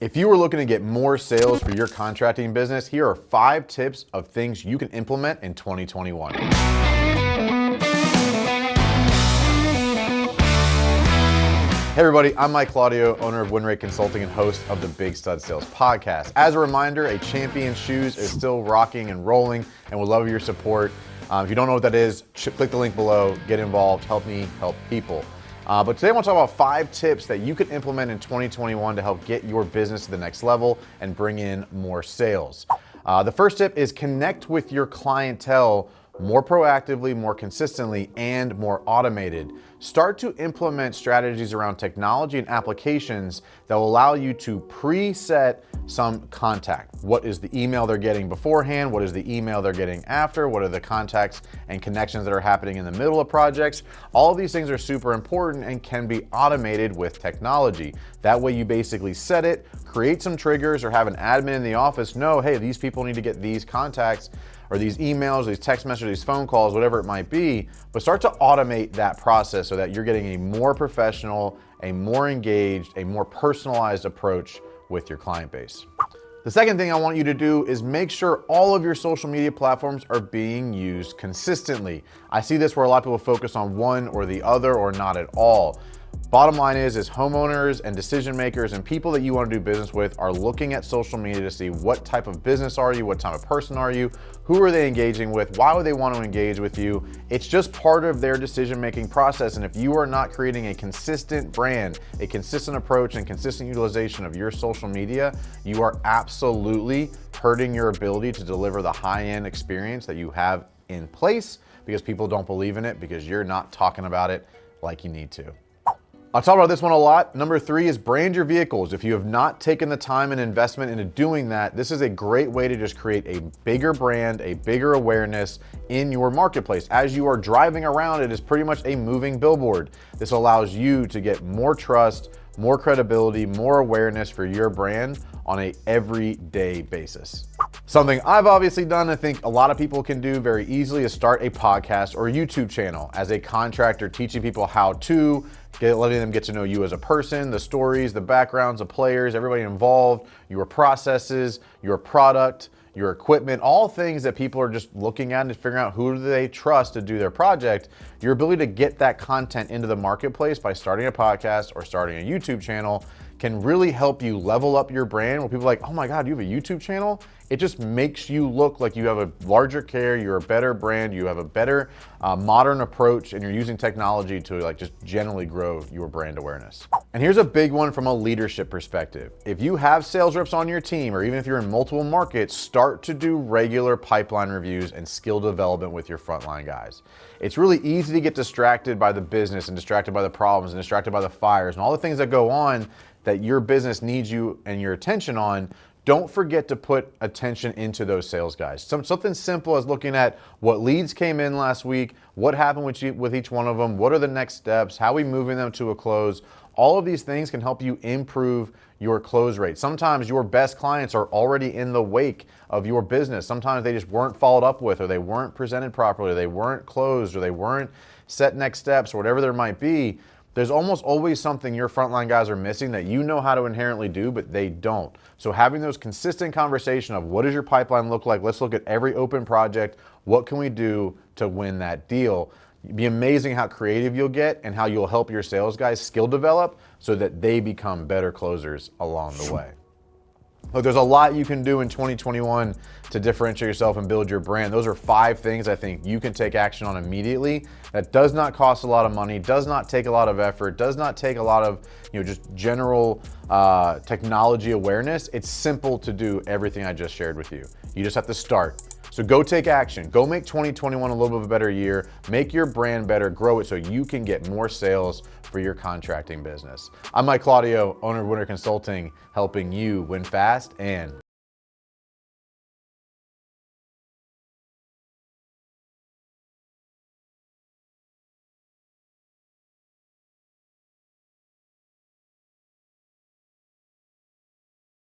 If you are looking to get more sales for your contracting business, here are 5 tips of things you can implement in 2021. Hey everybody, I'm Mike Claudio, owner of WinRate Consulting and host of the Big Stud Sales Podcast. As a reminder, a Champion Shoes is still rocking and rolling and would love your support. If you don't know what that is, click the link below, get involved, help me help people. But today I want to talk about 5 tips that you can implement in 2021 to help get your business to the next level and bring in more sales. The first tip is connect with your clientele more proactively, more consistently, and more automated. Start to implement strategies around technology and applications that will allow you to preset some contact. What is the email they're getting beforehand? What is the email they're getting after? What are the contacts and connections that are happening in the middle of projects? All of these things are super important and can be automated with technology. That way you basically set it, create some triggers, or have an admin in the office know, hey, these people need to get these contacts or these emails, these text messages, these phone calls, whatever it might be, but start to automate that process so that you're getting a more professional, a more engaged, a more personalized approach with your client base. The second thing I want you to do is make sure all of your social media platforms are being used consistently. I see this where a lot of people focus on one or the other or not at all. Bottom line is homeowners and decision makers and people that you want to do business with are looking at social media to see what type of business are you, what type of person are you, who are they engaging with, why would they want to engage with you. It's just part of their decision-making process. And if you are not creating a consistent brand, a consistent approach and consistent utilization of your social media, you are absolutely hurting your ability to deliver the high-end experience that you have in place because people don't believe in it because you're not talking about it like you need to. I'll talk about this one a lot. Number 3 is brand your vehicles. If you have not taken the time and investment into doing that, this is a great way to just create a bigger brand, a bigger awareness in your marketplace. As you are driving around, it is pretty much a moving billboard. This allows you to get more trust, more credibility, more awareness for your brand on an everyday basis. Something I've obviously done, I think a lot of people can do very easily, is start a podcast or a YouTube channel. As a contractor, teaching people how to, letting them get to know you as a person, the stories, the backgrounds, the players, everybody involved, your processes, your product, your equipment, all things that people are just looking at and figuring out who do they trust to do their project. Your ability to get that content into the marketplace by starting a podcast or starting a YouTube channel can really help you level up your brand. When people are like, oh my God, you have a YouTube channel? It just makes you look like you have a larger care, you're a better brand, you have a better modern approach, and you're using technology to just generally grow your brand awareness. And here's a big one from a leadership perspective. If you have sales reps on your team, or even if you're in multiple markets, start to do regular pipeline reviews and skill development with your frontline guys. It's really easy to get distracted by the business and distracted by the problems and distracted by the fires and all the things that go on that your business needs you and your attention on. Don't forget to put attention into those sales guys. Something simple as looking at what leads came in last week, what happened with each one of them, what are the next steps, how are we moving them to a close. All of these things can help you improve your close rate. Sometimes your best clients are already in the wake of your business. Sometimes they just weren't followed up with, or they weren't presented properly, or they weren't closed, or they weren't set next steps, or whatever there might be. There's almost always something your frontline guys are missing that you know how to inherently do, but they don't. So having those consistent conversation of what does your pipeline look like? Let's look at every open project. What can we do to win that deal? It'd be amazing how creative you'll get and how you'll help your sales guys skill develop so that they become better closers along the way. Look, there's a lot you can do in 2021 to differentiate yourself and build your brand. Those are 5 things I think you can take action on immediately. That does not cost a lot of money, does not take a lot of effort, does not take a lot of just general technology awareness. It's simple to do everything I just shared with you. You just have to start. So go take action. Go make 2021 a little bit of a better year. Make your brand better, grow it so you can get more sales for your contracting business. I'm Mike Claudio, owner of WinRate Consulting, helping you win fast and